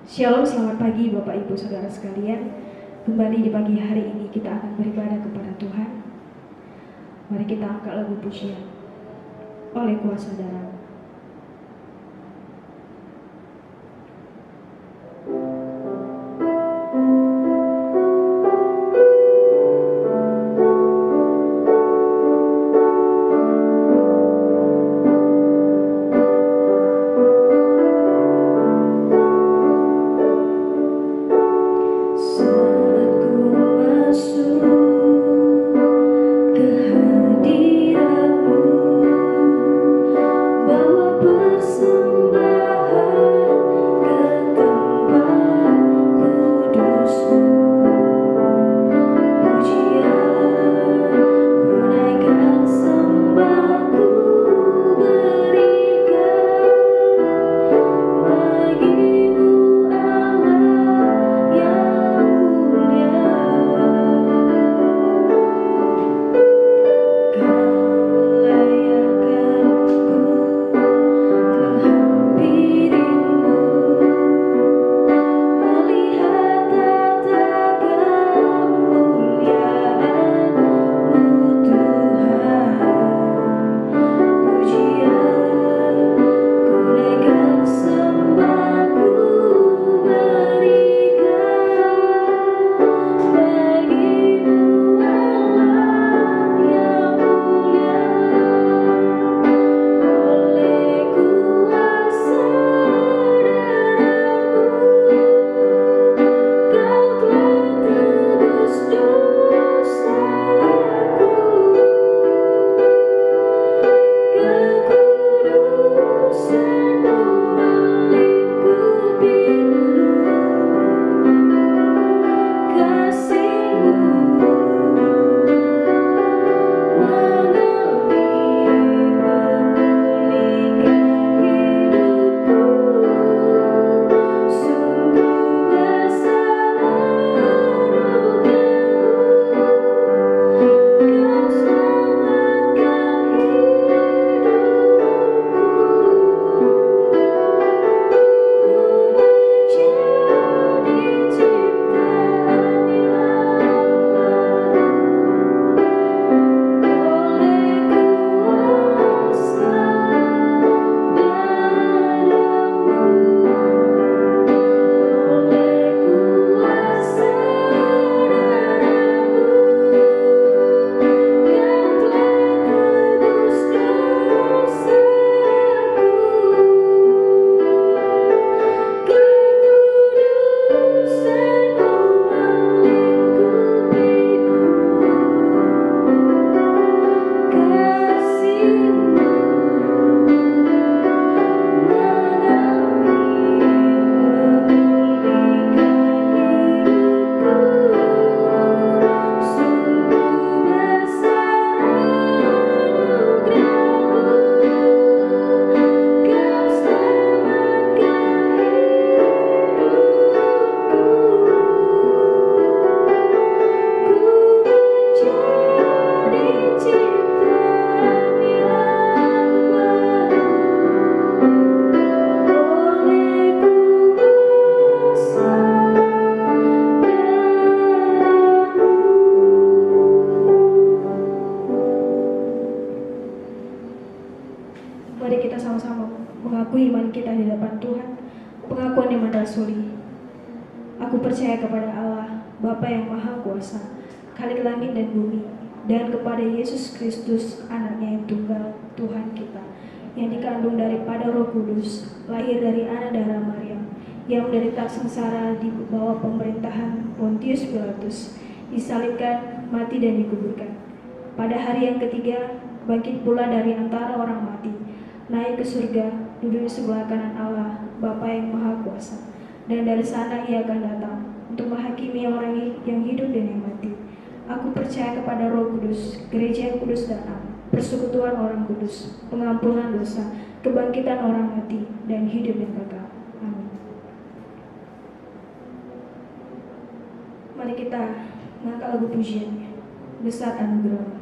Shalom, selamat pagi Bapak Ibu Saudara sekalian. Kembali di pagi hari ini kita akan beribadah kepada Tuhan. Mari kita angkat lagu pujian Oleh Kuasa Darah. Kristus, anaknya yang tunggal, Tuhan kita, yang dikandung daripada Roh Kudus, lahir dari anak darah Maryam, yang menderita sengsara di bawah pemerintahan Pontius Pilatus, disalibkan, mati dan dikuburkan. Pada hari yang ketiga, bangkit pula dari antara orang mati, naik ke surga, duduk di sebelah kanan Allah, Bapa yang Maha Kuasa, dan dari sana ia akan datang untuk menghakimi orang yang hidup dan yang mati. Aku percaya kepada Roh Kudus, gereja yang kudus dan am, persekutuan orang kudus, pengampunan dosa, kebangkitan orang mati, dan hidup yang kekal. Amin. Mari kita mengangkat lagu pujiannya, Besar Anugerah.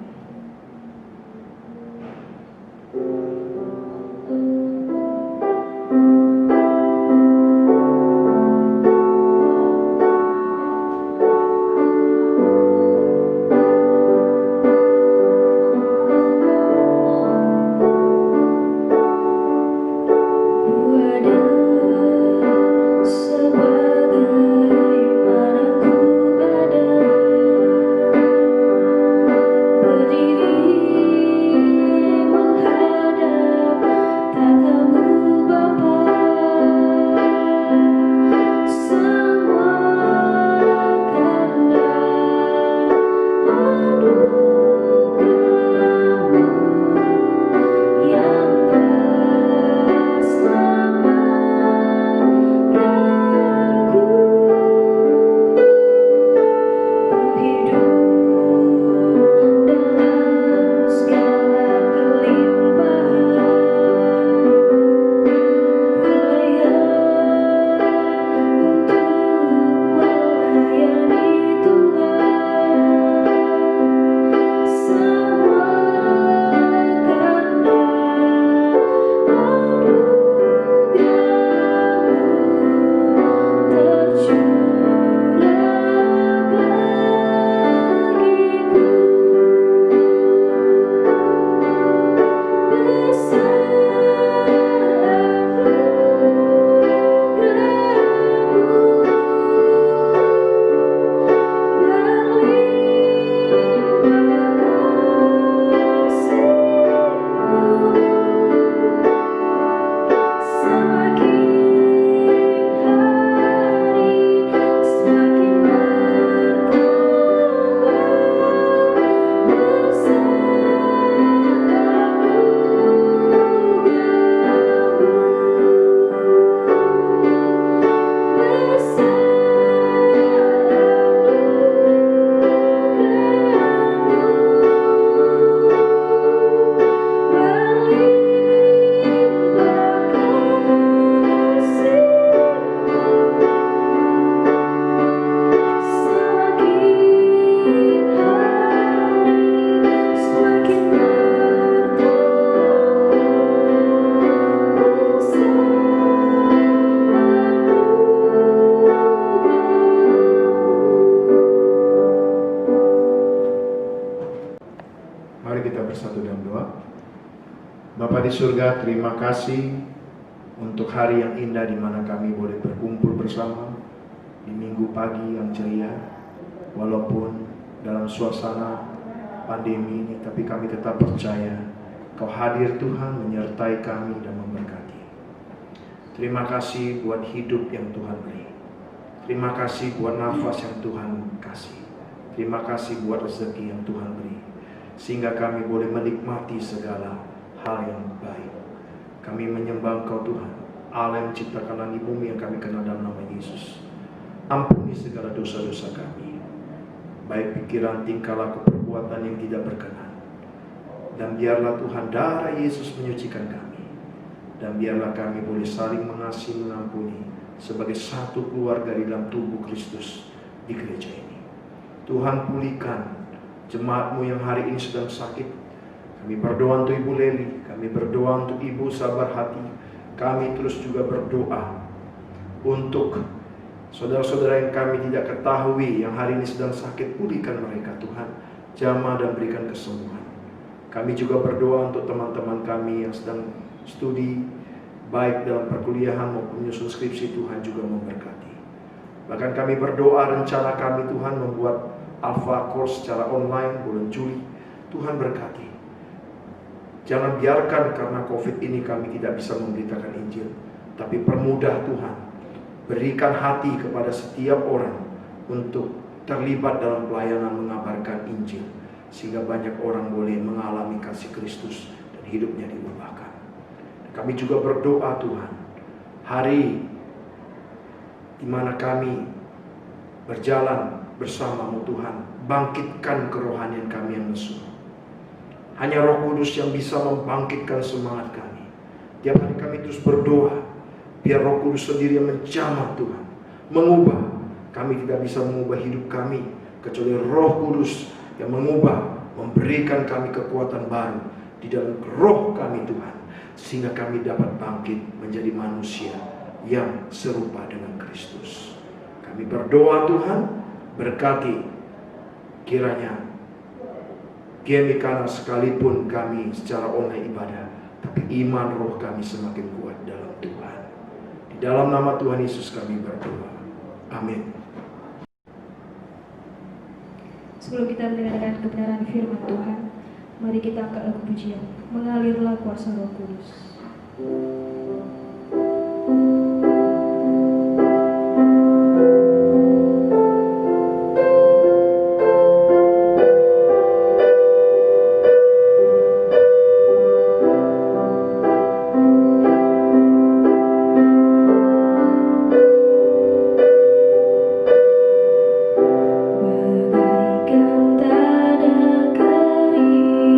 surga, terima kasih untuk hari yang indah di mana kami boleh berkumpul bersama di minggu pagi yang ceria. Walaupun dalam suasana pandemi ini, tapi kami tetap percaya Kau hadir Tuhan, menyertai kami dan memberkati. Terima kasih buat hidup yang Tuhan beri. Terima kasih buat nafas yang Tuhan kasih. Terima kasih buat rezeki yang Tuhan beri, sehingga kami boleh menikmati segala hal yang baik. Kami menyembah Engkau Tuhan, Allah yang menciptakan langit bumi yang kami kenal dalam nama Yesus. Ampuni segala dosa-dosa kami, baik pikiran, tingkah laku, perbuatan yang tidak berkenan. Dan biarlah Tuhan darah Yesus menyucikan kami. Dan biarlah kami boleh saling mengasihi, mengampuni sebagai satu keluarga di dalam tubuh Kristus di gereja ini. Tuhan, pulihkan jemaat-Mu yang hari ini sedang sakit. Kami berdoa untuk Ibu Leli, kami berdoa untuk Ibu Sabar Hati. Kami terus juga berdoa untuk saudara-saudara yang kami tidak ketahui yang hari ini sedang sakit. Pulihkan mereka Tuhan, jamah dan berikan kesembuhan. Kami juga berdoa untuk teman-teman kami yang sedang studi, baik dalam perkuliahan maupun menyusun skripsi. Tuhan juga memberkati. Bahkan kami berdoa rencana kami Tuhan membuat Alpha Course secara online bulan Juli. Tuhan berkati. Jangan biarkan karena COVID ini kami tidak bisa memberitakan Injil, tapi permudah Tuhan. Berikan hati kepada setiap orang untuk terlibat dalam pelayanan mengabarkan Injil, sehingga banyak orang boleh mengalami kasih Kristus dan hidupnya diubahkan. Kami juga berdoa Tuhan, hari di mana kami berjalan bersama-Mu Tuhan, bangkitkan kerohanian kami yang lesu. Hanya Roh Kudus yang bisa membangkitkan semangat kami. Tiap hari kami terus berdoa, biar Roh Kudus sendiri yang menjamah Tuhan, mengubah. Kami tidak bisa mengubah hidup kami, kecuali Roh Kudus yang mengubah, memberikan kami kekuatan baru di dalam roh kami Tuhan, sehingga kami dapat bangkit menjadi manusia yang serupa dengan Kristus. Kami berdoa Tuhan, berkati kiranya Gemikana sekalipun kami secara online ibadah, tapi iman roh kami semakin kuat dalam Tuhan. Di dalam nama Tuhan Yesus kami berdoa. Amin. Sebelum kita mendengarkan kebenaran firman Tuhan, mari kita angkat lagu pujian, Mengalirlah Kuasa Roh Kudus. Bagaikan tanah kering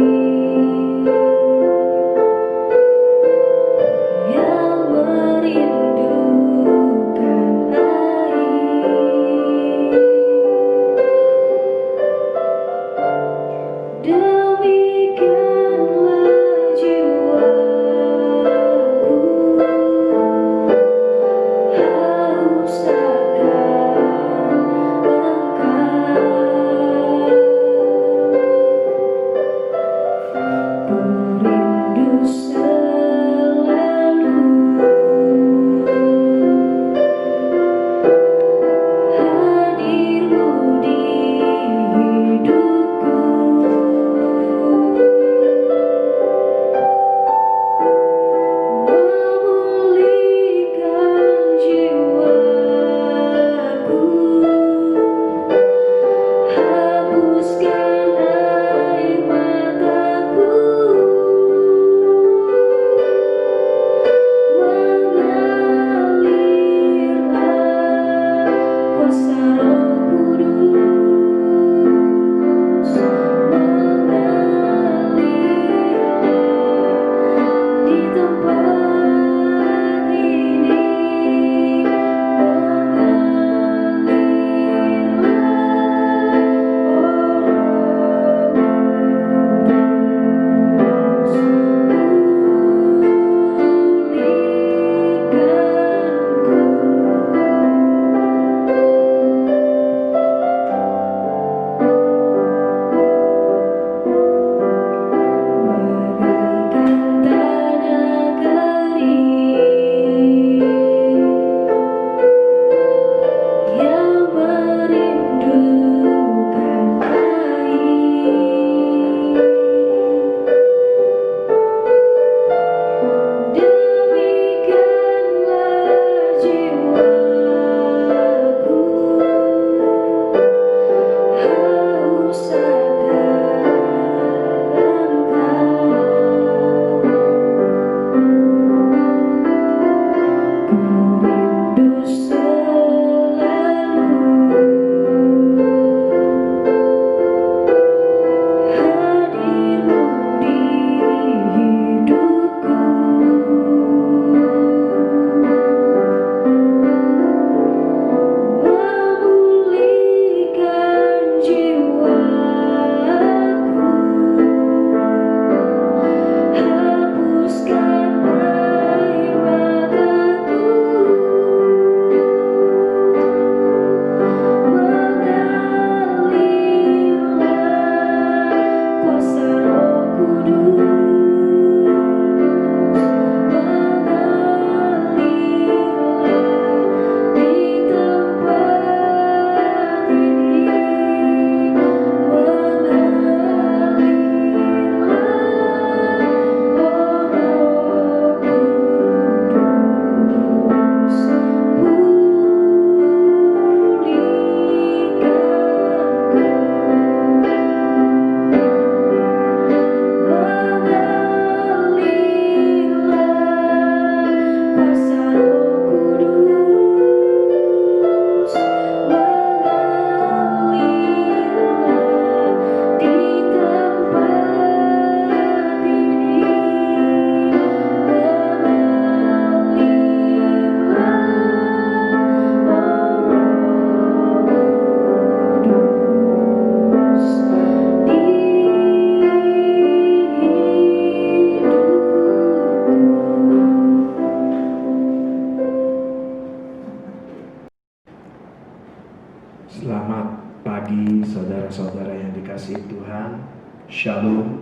Selamat pagi saudara-saudara yang dikasihi Tuhan. Shalom.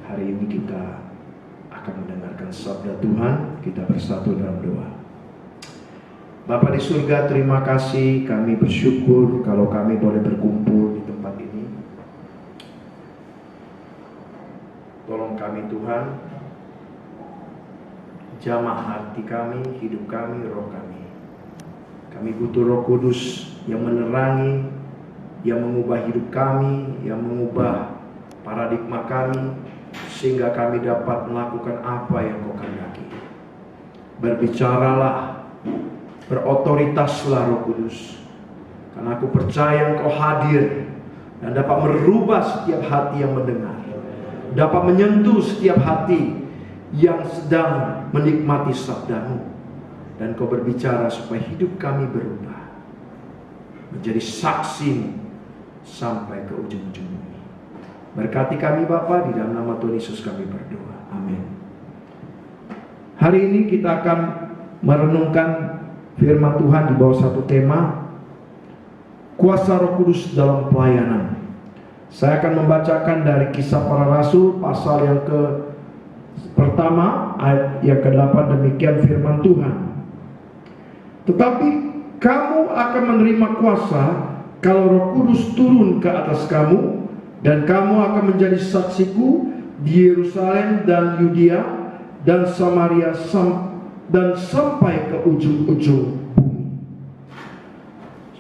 Hari ini kita akan mendengarkan sabda Tuhan. Kita bersatu dalam doa. Bapa di surga, terima kasih. Kami bersyukur kalau kami boleh berkumpul di tempat ini. Tolong kami Tuhan, jamah hati kami, hidup kami, roh kami. Kami butuh Roh Kudus yang menerangi, yang mengubah hidup kami, yang mengubah paradigma kami, sehingga kami dapat melakukan apa yang Kau kehendaki. Berbicaralah, berotoritaslah Roh Kudus, karena aku percaya Engkau hadir dan dapat merubah setiap hati yang mendengar, dapat menyentuh setiap hati yang sedang menikmati sabda-Mu. Dan Kau berbicara supaya hidup kami berubah menjadi saksi sampai ke ujung-ujung bumi. Berkati kami Bapa, di dalam nama Tuhan Yesus kami berdoa. Amin. Hari ini kita akan merenungkan firman Tuhan di bawah satu tema, kuasa Roh Kudus dalam pelayanan. Saya akan membacakan dari Kisah Para Rasul pasal yang pertama ayat yang ke-8. Demikian firman Tuhan. Tetapi kamu akan menerima kuasa kalau Roh Kudus turun ke atas kamu, dan kamu akan menjadi saksiku di Yerusalem dan Yudea dan Samaria dan sampai ke ujung-ujung bumi.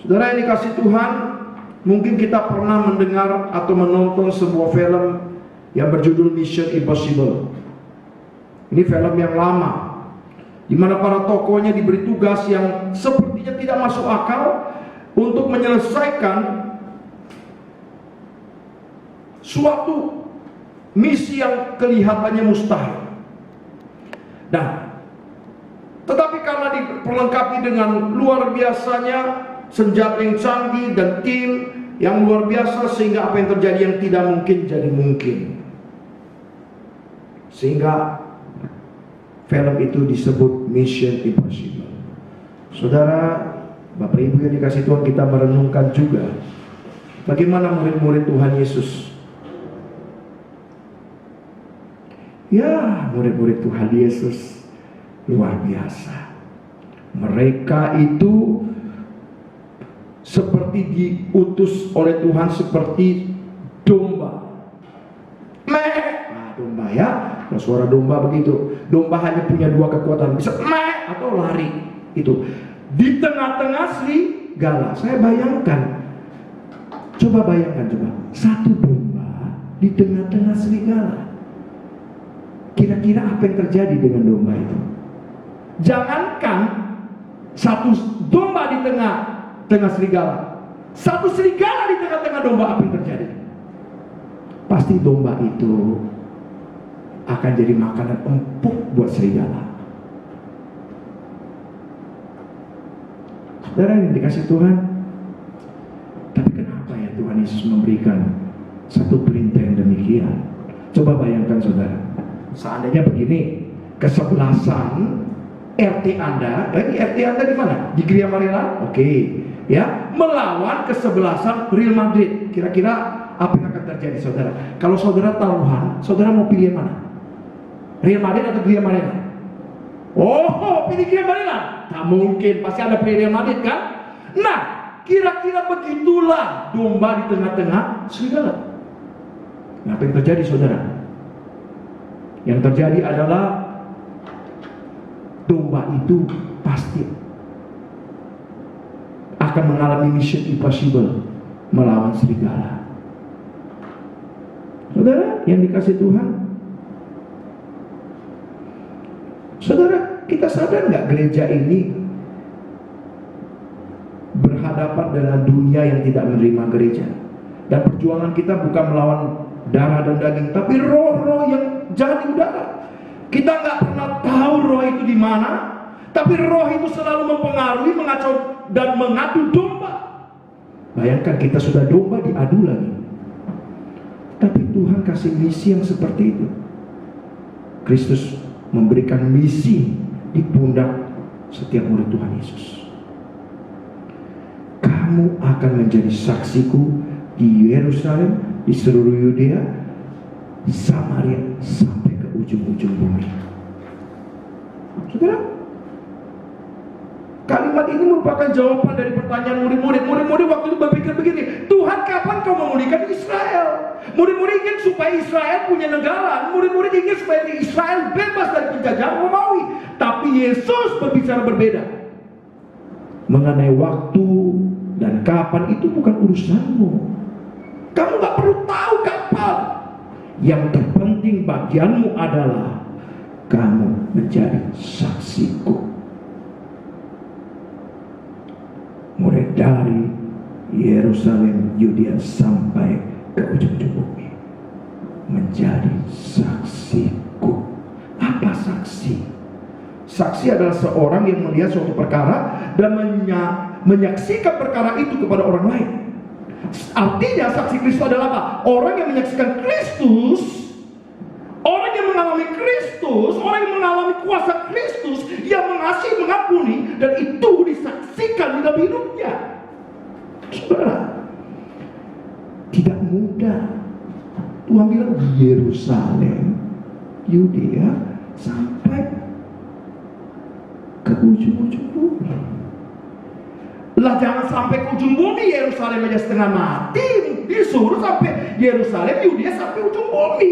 Saudara yang dikasihi Tuhan, mungkin kita pernah mendengar atau menonton sebuah film yang berjudul Mission Impossible. Ini film yang lama, di mana para tokohnya diberi tugas yang sepertinya tidak masuk akal untuk menyelesaikan suatu misi yang kelihatannya mustahil. Tetapi karena diperlengkapi dengan luar biasanya senjata yang canggih dan tim yang luar biasa, sehingga apa yang terjadi yang tidak mungkin jadi mungkin. Sehingga film itu disebut Mission Impossible. Saudara, Bapak Ibu yang dikasihi Tuhan, kita merenungkan juga bagaimana murid-murid Tuhan Yesus. Ya, murid-murid Tuhan Yesus luar biasa. Mereka itu seperti diutus oleh Tuhan seperti domba. Domba ya. Nah, suara domba begitu. Domba hanya punya dua kekuatan, bisa atau lari. Itu di tengah-tengah serigala. Saya bayangkan, coba bayangkan satu domba di tengah-tengah serigala. Kira-kira apa yang terjadi dengan domba itu? Jangankan satu domba di tengah serigala, satu serigala di tengah-tengah domba, apa yang terjadi? Pasti domba itu akan jadi makanan empuk buat serigala. Saudara yang dikasih Tuhan, tapi kenapa ya Tuhan Yesus memberikan satu perintah yang demikian? Coba bayangkan saudara, seandainya begini, kesebelasan RT Anda, ini RT Anda di mana? Di Gria Maryland? Oke, ya, melawan kesebelasan Real Madrid. Kira-kira apa yang akan terjadi saudara? Kalau saudara taruhan, saudara mau pilih yang mana? Real Madrid atau Gria Maryland? Oh, pilih Gria Maryland? Tak mungkin, pasti Anda pilih Real Madrid kan? Nah, kira-kira begitulah domba di tengah-tengah serigala. Nah, apa yang terjadi saudara? Yang terjadi adalah domba itu pasti akan mengalami mission impossible, melawan serigala. Saudara yang dikasih Tuhan, saudara, kita sadar nggak gereja ini berhadapan dengan dunia yang tidak menerima gereja, dan perjuangan kita bukan melawan darah dan daging, tapi roh-roh yang jahat di udara. Kita nggak pernah tahu roh itu di mana, tapi roh itu selalu mempengaruhi, mengacau dan mengadu domba. Bayangkan kita sudah domba diadu lagi. Tapi Tuhan kasih misi yang seperti itu. Kristus memberikan misi di pundak setiap murid Tuhan Yesus. Kamu kamu akan menjadi saksiku di Yerusalem, di seluruh Yudea, Samaria, sampai ke ujung-ujung bumi. Saudara, kalimat ini merupakan jawaban dari pertanyaan murid-murid. Murid-murid waktu itu berpikir begini, Tuhan kapan kau memulihkan Israel? Murid-murid ingin supaya Israel punya negara. Murid-murid ingin supaya Israel bebas dari penjajahan Romawi. Tapi Yesus berbicara berbeda. Mengenai waktu dan kapan itu bukan urusanmu. Kamu gak perlu tahu kapan. Yang terpenting bagianmu adalah kamu menjadi saksiku. Mulai dari Yerusalem, Yudea sampai ke ujung-ujung bumi, menjadi saksiku. Apa saksi? Saksi adalah seorang yang melihat suatu perkara dan menyaksikan perkara itu kepada orang lain. Artinya saksi Kristus adalah apa? Orang yang menyaksikan Kristus, orang yang mengalami Kristus, orang yang mengalami kuasa Kristus, yang mengasihi, mengampuni, dan itu disaksikan di dalam hidupnya. Saudara, tidak mudah. Tuhan bilang Yerusalem, Yudea, sampai ke ujung-ujung bumi. Lah jangan sampai ke ujung bumi, Yerusalem aja setengah mati, disuruh sampai Yerusalem, Yudea sampai ujung bumi.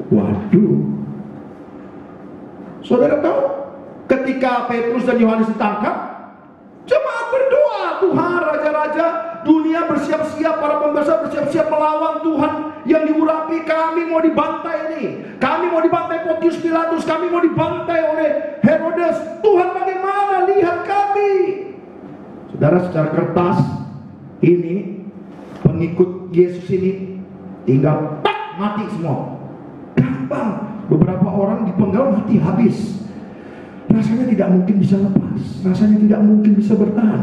Waduh. Saudara tahu, ketika Petrus dan Yohanes ditangkap, jemaat berdoa, Tuhan, raja-raja dunia bersiap-siap, para pembesar bersiap-siap melawan Tuhan yang diurapi. Kami mau dibantai nih, kami mau dibantai Pontius Pilatus, kami mau dibantai oleh Herodes. Tuhan, bagaimana? Lihat kami. Saudara, secara kertas ini pengikut Yesus ini tinggal tak mati semua. Gampang. Beberapa orang dipenggal mati habis. Rasanya tidak mungkin bisa lepas, rasanya tidak mungkin bisa bertahan.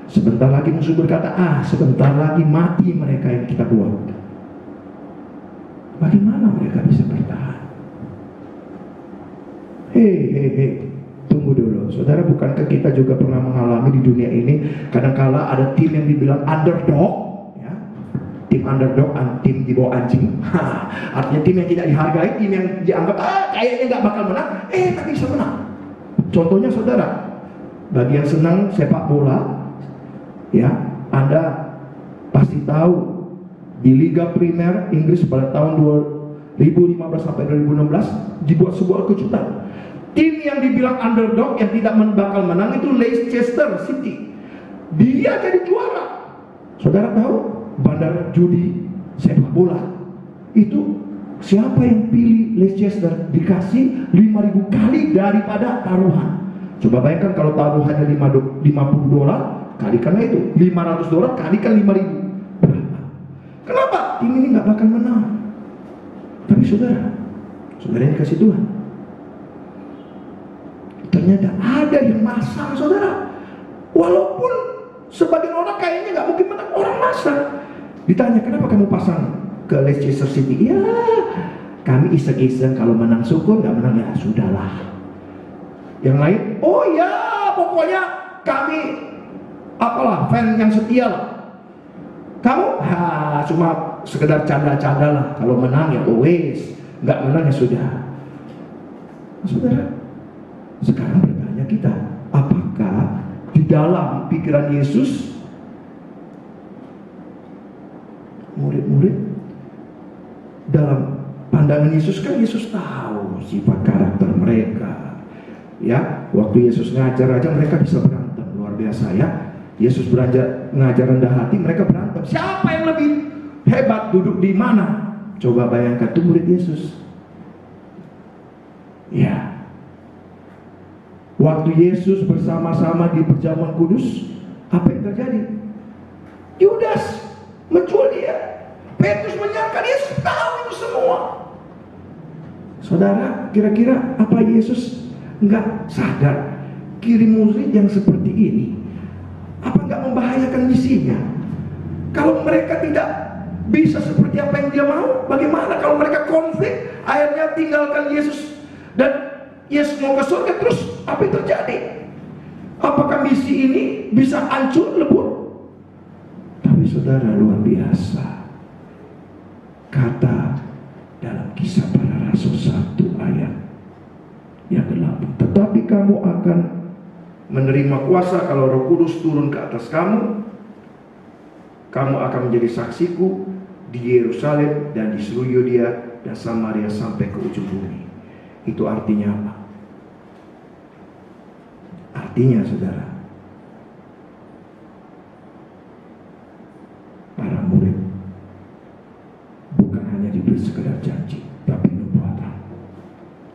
Sebentar lagi musuh berkata, sebentar lagi mati mereka yang kita buat. Bagaimana mereka bisa bertahan? Hei, tunggu dulu. Saudara, bukankah kita juga pernah mengalami di dunia ini, kadangkala ada tim yang dibilang underdog, ya? Tim underdog, tim di bawah anjing. Artinya tim yang tidak dihargai, tim yang dianggap kayaknya nggak bakal menang, tapi bisa menang. Contohnya saudara, bagi yang senang sepak bola, ya, Anda pasti tahu di Liga Primer Inggris pada tahun 2015 sampai 2016 dibuat sebuah kejutan. Tim yang dibilang underdog yang tidak bakal menang itu Leicester City. Dia jadi juara. Saudara tahu bandar judi sepak bola itu siapa yang pilih Leicester? Dikasih 5.000 kali daripada taruhan. Coba bayangkan kalau taruhannya $50, kalikan itu $500, kalikan 5.000. Berapa? Kenapa? Tim ini nggak bakal menang. Tapi saudara yang dikasih Tuhan, ternyata ada yang masang, saudara. Walaupun sebagian orang kayaknya nggak mungkin menang, orang masang. Ditanya, kenapa kamu pasang ke Leicester City? Ya, kami iseng-iseng, kalau menang syukur, nggak menang ya sudahlah. Yang lain, oh ya, pokoknya kami apalah, fan yang setia lah. Kamu cuma sekedar canda-canda lah. Kalau menang ya wes, nggak menang ya sudah. Saudara, sekarang bertanya kita, apakah di dalam pikiran Yesus murid-murid, dalam pandangan Yesus, kan Yesus tahu sifat karakter mereka. Ya, waktu Yesus ngajar aja mereka bisa berantem, luar biasa ya. Yesus ngajar rendah hati, mereka berantem. Siapa yang lebih hebat, duduk di mana? Coba bayangkan, itu murid Yesus. Ya, waktu Yesus bersama-sama di perjamuan kudus, apa yang terjadi? Yudas menjual dia. Petrus menyangka Yesus tahu itu semua. Saudara, kira-kira apa Yesus nggak sadar kirim murid yang seperti ini? Apa nggak membahayakan misinya? Kalau mereka tidak bisa seperti apa yang dia mau, bagaimana kalau mereka konflik, akhirnya tinggalkan Yesus dan Yesus mau ke surga, terus apa yang terjadi? Apakah misi ini bisa hancur lebur? saudara, luar biasa. Kata dalam Kisah Para Rasul 1 ayat yang ke-8, tetapi kamu akan menerima kuasa kalau Roh Kudus turun ke atas kamu. Kamu akan menjadi saksiku di Yerusalem dan di seluruh Yudea dan Samaria sampai ke ujung bumi. Itu artinya apa? Artinya, saudara, para murid bukan hanya diberi sekedar janji, tapi nubuatan.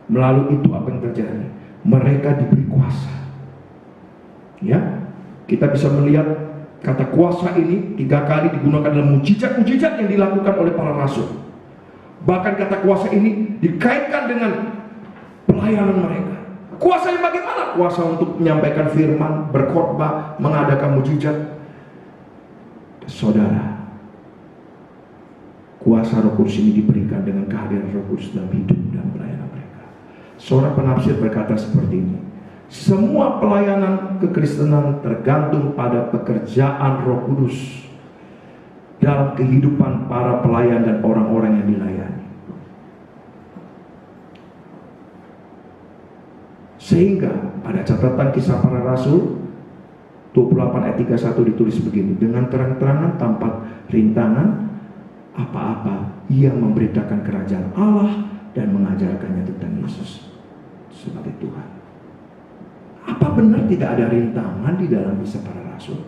Melalui itu apa yang terjadi? Mereka diberi kuasa. Ya, kita bisa melihat kata kuasa ini 3 kali digunakan dalam mujizat-mujizat yang dilakukan oleh para rasul. Bahkan kata kuasa ini dikaitkan dengan pelayanan mereka. Kuasa yang bagaimana? Kuasa untuk menyampaikan firman, berkhotbah, mengadakan mujizat. Saudara, kuasa Roh Kudus ini diberikan dengan kehadiran Roh Kudus dalam hidup dan pelayanan mereka. Seorang penafsir berkata seperti ini: semua pelayanan kekristenan tergantung pada pekerjaan Roh Kudus dalam kehidupan para pelayan dan orang-orang yang dilayani. Sehingga pada catatan Kisah Para Rasul 28 ayat 31 ditulis begini: dengan terang-terangan tanpa rintangan apa-apa ia memberitakan kerajaan Allah dan mengajarkannya tentang Yesus sebagai Tuhan. Apa benar tidak ada rintangan di dalam Kisah Para Rasul?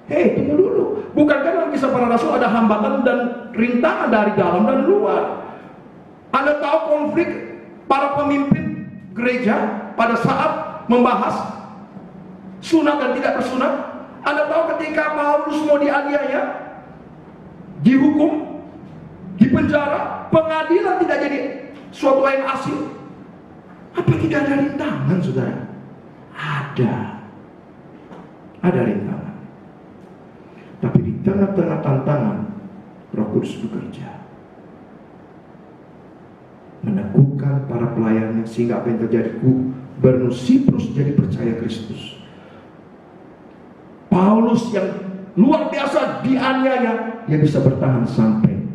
Hei, tunggu dulu. Bukankah dalam Kisah Para Rasul ada hambatan dan rintangan dari dalam dan luar? Anda tahu konflik para pemimpin gereja pada saat membahas sunat dan tidak bersunat? Anda tahu ketika Paulus mau dianiaya, dihukum, dipenjara, pengadilan tidak jadi suatu yang asing. Apa tidak ada rintangan, saudara? Ada rintangan. Tapi di tengah-tengah tantangan, Roh Kudus bekerja, meneguhkan para pelayannya, sehingga apa yang terjadi? Gubernur Siprus jadi percaya Kristus. Paulus yang luar biasa dianiaya, dia bisa bertahan sampai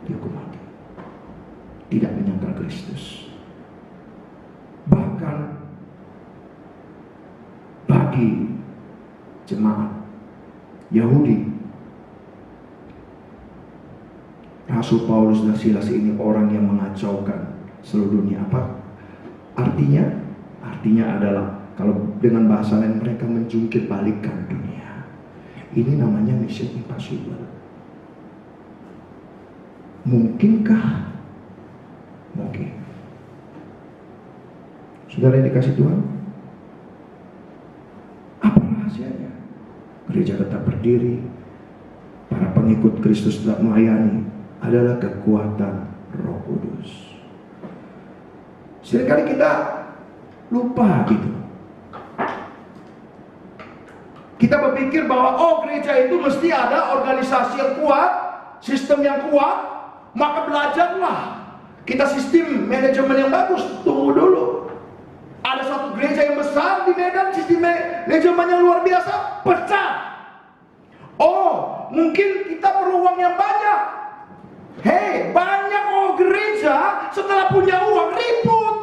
dihukum mati, tidak menyangkal Kristus. Bahkan bagi jemaat Yahudi, Rasul Paulus dan Silas ini orang yang mengacaukan seluruh dunia. Apa artinya? Artinya adalah, kalau dengan bahasa lain, mereka menjungkir balikan dunia. Ini namanya mission impossible. Mungkinkah? Mungkin. Saudara yang dikasih Tuhan, apa rahasianya? Gereja tetap berdiri, para pengikut Kristus tetap melayani, adalah kekuatan Roh Kudus. Seringkali kita lupa gitu. Kita berpikir bahwa gereja itu mesti ada organisasi yang kuat, sistem yang kuat, maka belajarlah. Kita sistem manajemen yang bagus. Tunggu dulu. Ada satu gereja yang besar di Medan, sistem manajemennya luar biasa, pecah. Mungkin kita perlu uang yang banyak. Hei, banyak gereja setelah punya uang ribut.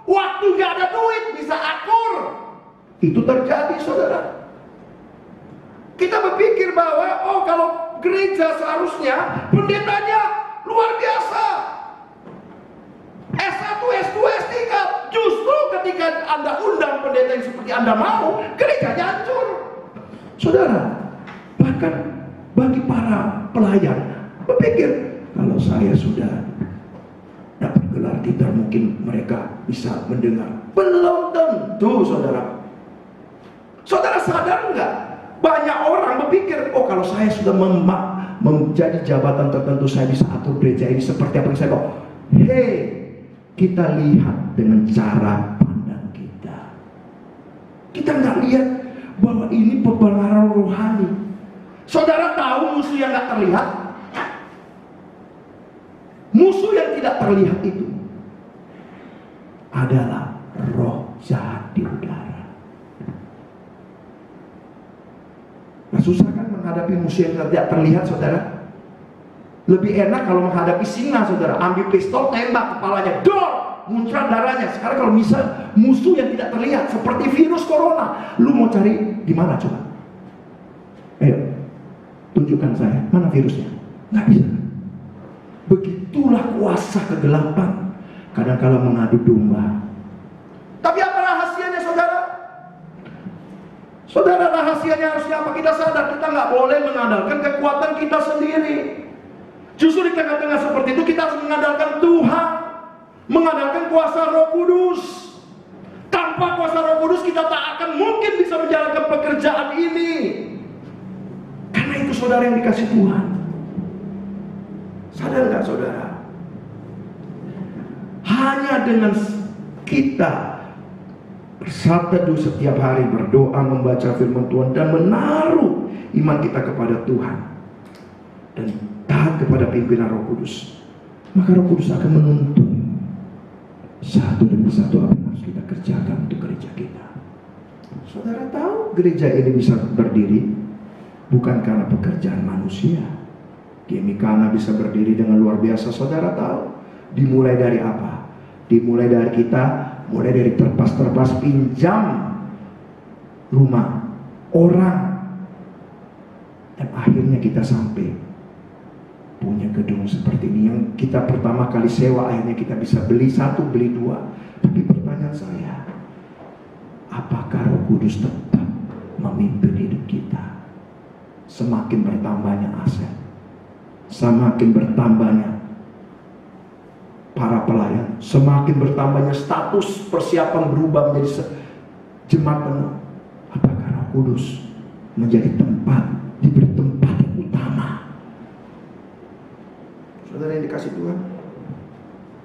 Waktu gak ada duit bisa akur. Itu terjadi, saudara. Kita berpikir bahwa kalau gereja seharusnya pendetanya luar biasa, S1, S2, S3. Justru ketika Anda undang pendeta yang seperti Anda mau, gerejanya hancur. Saudara, bahkan bagi para pelayan berpikir, kalau saya sudah dapat gelar titer, mungkin mereka bisa mendengar. Belum tentu, saudara. Saudara sadar nggak? Banyak orang berpikir, kalau saya sudah menjadi jabatan tertentu, saya bisa atur gereja ini seperti apa yang saya mau. Hei, kita lihat dengan cara pandang kita. Kita nggak lihat bahwa ini pengaruh rohani. Saudara tahu musuh yang nggak terlihat? Musuh yang tidak terlihat itu adalah roh jahat di udara. Nah, susah kan menghadapi musuh yang tidak terlihat, saudara. Lebih enak kalau menghadapi singa, saudara. Ambil pistol, tembak kepalanya, dor, muncrat darahnya. Sekarang kalau misal musuh yang tidak terlihat seperti virus corona, lu mau cari di mana coba? Ayo, tunjukkan saya, mana virusnya? Nggak bisa. Begitulah kuasa kegelapan kadang-kala mengadu domba. Tapi apa rahasianya, saudara? Saudara, rahasianya harusnya apa? Kita sadar kita nggak boleh mengandalkan kekuatan kita sendiri. Justru di tengah-tengah seperti itu kita harus mengandalkan Tuhan, mengandalkan kuasa Roh Kudus. Tanpa kuasa Roh Kudus kita tak akan mungkin bisa menjalankan pekerjaan ini. Karena itu saudara yang dikasih Tuhan. Sadar nggak, saudara? Hanya dengan kita bersatu setiap hari, berdoa, membaca firman Tuhan, dan menaruh iman kita kepada Tuhan, dan taat kepada pimpinan Roh Kudus, maka Roh Kudus akan menuntun satu demi satu apa yang harus kita kerjakan untuk gereja kita. Saudara tahu gereja ini bisa berdiri bukan karena pekerjaan manusia. Gemikana bisa berdiri dengan luar biasa. Saudara tahu dimulai dari apa? Dimulai dari kita, mulai dari terpas-terpas pinjam rumah orang, dan akhirnya kita sampai punya gedung seperti ini. Yang kita pertama kali sewa, akhirnya kita bisa beli satu, beli dua. Tapi pertanyaan saya, apakah Roh Kudus tetap memimpin hidup kita? Semakin bertambahnya aset, semakin bertambahnya para pelayan, semakin bertambahnya status, persiapan berubah menjadi jemaat penuh. Apakah Roh Kudus menjadi tempat, diberi tempat yang utama? Saudara yang dikasih Tuhan,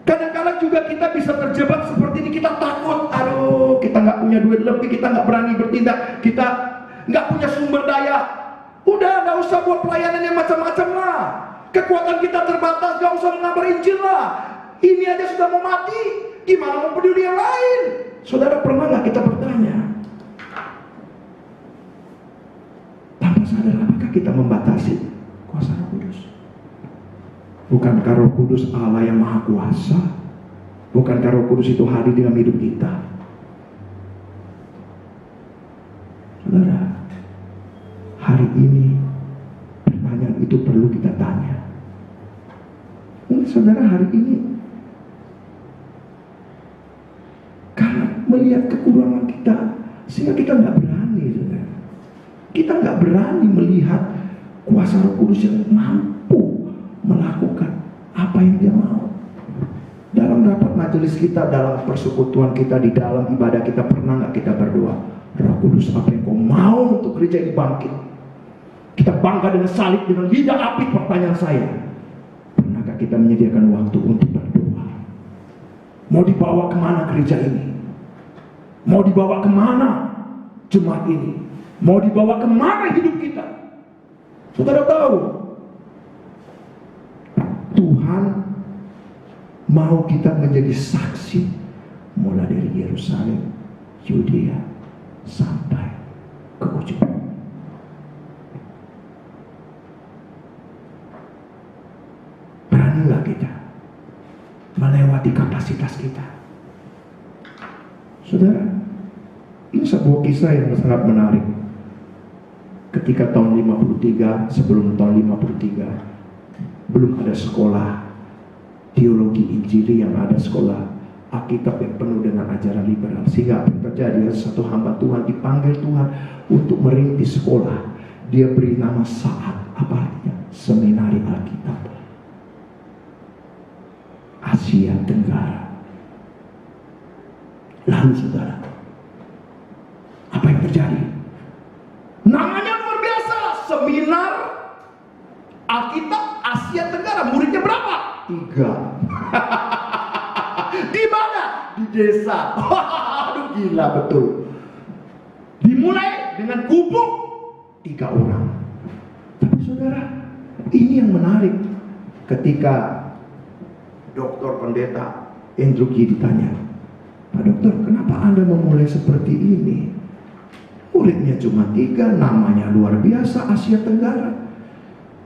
kadang-kadang juga kita bisa terjebak seperti ini. Kita takut, aduh, kita nggak punya duit lebih, kita nggak berani bertindak, kita nggak punya sumber daya. Udah, nggak usah buat pelayanan yang macam-macam lah. Kekuatan kita terbatas, nggak usah mengabar Injil lah. Ini aja sudah mau mati, gimana mau peduli yang lain? Saudara, pernah nggak kita bertanya? Tanpa sadar, apakah kita membatasi kuasa Roh Kudus? Bukankah Roh Kudus Allah yang Maha Kuasa? Bukankah Roh Kudus itu hadir dalam hidup kita? Saudara, hari ini pertanyaan itu perlu kita tanya. Mungkin saudara hari ini karena melihat kekurangan kita, sehingga kita nggak berani, saudara. Kita nggak berani melihat kuasa Roh Kudus yang mampu melakukan apa yang Dia mau. Dalam rapat majelis kita, dalam persekutuan kita, di dalam ibadah kita, pernah nggak kita berdoa, Roh Kudus, apa yang Kau mau untuk gereja ini bangkit? Kita bangga dengan salib, dengan lidah api. Pertanyaan saya, pernahkah kita menyediakan waktu untuk berdoa? Mau dibawa kemana gereja ini? Mau dibawa kemana jemaat ini? Mau dibawa kemana hidup kita? Saudara tahu, Tuhan mau kita menjadi saksi mulai dari Yerusalem, Yudea, sampai ke ujung. Beranilah kita melewati kapasitas kita. Saudara, ini sebuah kisah yang sangat menarik. Ketika tahun 53, sebelum tahun 53, belum ada sekolah teologi Injili, yang ada sekolah Alkitab yang penuh dengan ajaran liberal. Sehingga apa yang terjadi, satu hamba Tuhan dipanggil Tuhan untuk merintis sekolah. Dia beri nama Saat, apa artinya? Seminari Alkitab Asia Tenggara. Lalu saudara, apa yang terjadi? Namanya luar biasa, Seminar Alkitab Asia Tenggara. Muridnya berapa? 3. Di mana? Di desa. Aduh, gila betul. Dimulai dengan gubuk 3 orang. Tapi saudara, ini yang menarik. Ketika Dokter Pendeta Andrew G ditanya, Pak Dokter, kenapa Anda memulai seperti ini? Muridnya cuma 3, namanya luar biasa, Asia Tenggara.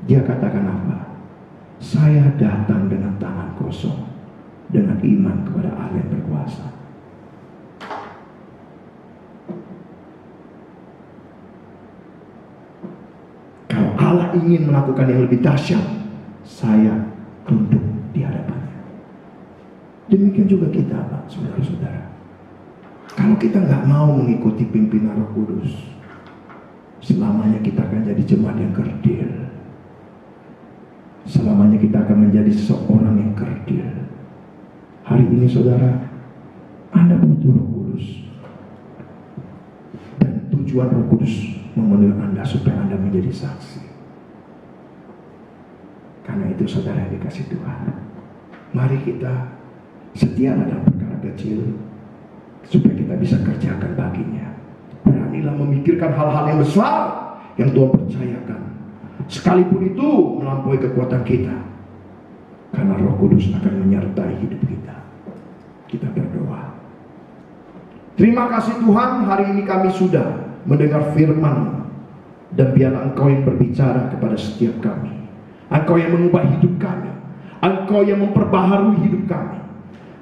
Dia katakan apa? Saya datang dengan tangan kosong, dengan iman kepada Allah yang berkuasa. Kalau Allah ingin melakukan yang lebih dahsyat, saya tunduk di hadapannya. Demikian juga kita, Pak, saudara-saudara. Kalau kita nggak mau mengikuti pimpinan Roh Kudus, selamanya kita akan jadi jemaat yang kerdil. Selamanya kita akan menjadi seorang yang kerdil. Hari ini saudara, Anda butuh Roh Kudus. Dan tujuan Roh Kudus memenuhi Anda supaya Anda menjadi saksi. Karena itu saudara yang dikasih Tuhan, mari kita setia dalam perkara kecil, supaya kita bisa kerjakan baginya. Beranilah memikirkan hal-hal yang besar yang Tuhan percayakan, sekalipun itu melampaui kekuatan kita, karena Roh Kudus akan menyertai hidup kita. Kita berdoa. Terima kasih Tuhan, hari ini kami sudah mendengar firman, dan biarlah Engkau yang berbicara kepada setiap kami. Engkau yang mengubah hidup kami, Engkau yang memperbaharui hidup kami,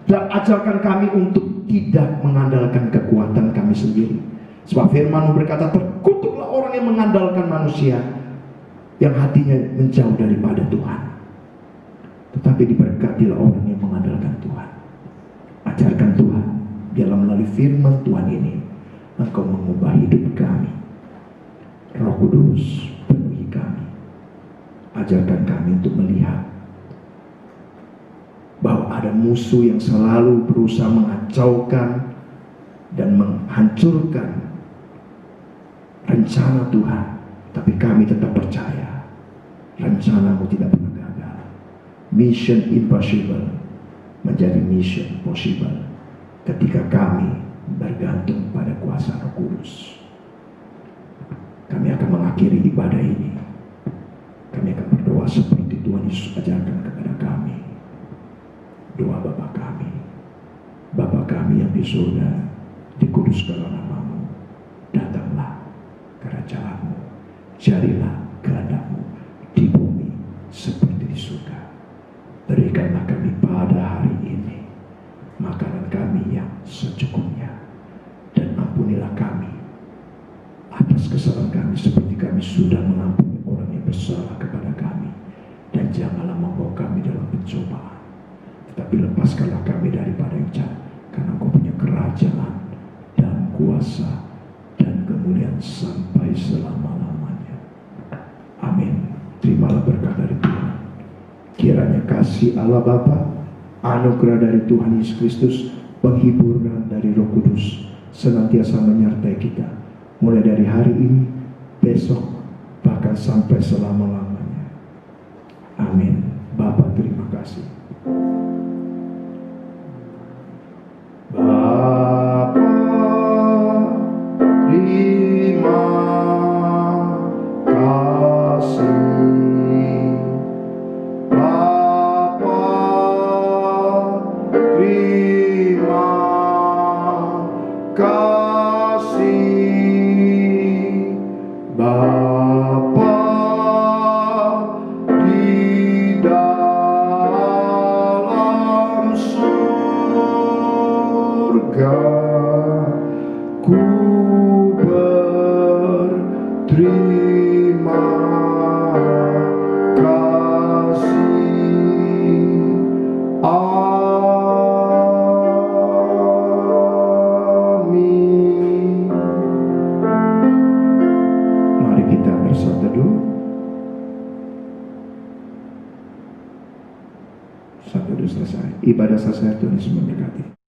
dan ajarkan kami untuk tidak mengandalkan kekuatan kami sendiri. Sebab firman-Mu berkata, terkutuklah orang yang mengandalkan manusia, yang hatinya menjauh daripada Tuhan. Tetapi diberkatilah orang yang mengandalkan Tuhan. Ajarkan Tuhan, biarlah melalui firman Tuhan ini, Engkau mengubah hidup kami. Roh Kudus, penuhi kami. Ajarkan kami untuk melihat bahwa ada musuh yang selalu berusaha mengacaukan dan menghancurkan rencana Tuhan. Tapi kami tetap percaya, rencana-Mu tidak pernah gagal. Mission impossible menjadi mission possible ketika kami bergantung pada kuasa Roh Kudus. Kami akan mengakhiri ibadah ini. Kami akan berdoa seperti Tuhan Yesus ajarkan kepada kami. Doa Bapa kami. Bapa kami yang di surga, dikuduskanlah nama-Mu. Datanglah kerajaan-Mu. Jadilah kehendak-Mu di bumi seperti di surga. Berikanlah kami pada hari ini makanan kami yang secukupnya, dan ampunilah kami atas kesalahan kami seperti kami sudah mengampuni orang yang bersalah kepada kami. Dan janganlah membawa kami dalam pencobaan, tetapi lepaskanlah kami daripada yang jahat, karena Engkau punya kerajaan dan kuasa dan kemuliaan sampai selama-lamanya. Amin. Terimalah berkat dari Tuhan. Kiranya kasih Allah Bapa, anugerah dari Tuhan Yesus Kristus, penghiburan dari Roh Kudus senantiasa menyertai kita, mulai dari hari ini, besok, bahkan sampai selama-lamanya. Amin. Bapa, terima kasih. Bapa, terima kasih. Bapa, terima kasih. Bapa di dalam surga, ku berterima kasih. Amin. Mari kita bersatu teduh. Satu selesai. Ibadah selesai, Tuhan Yesus memberkati.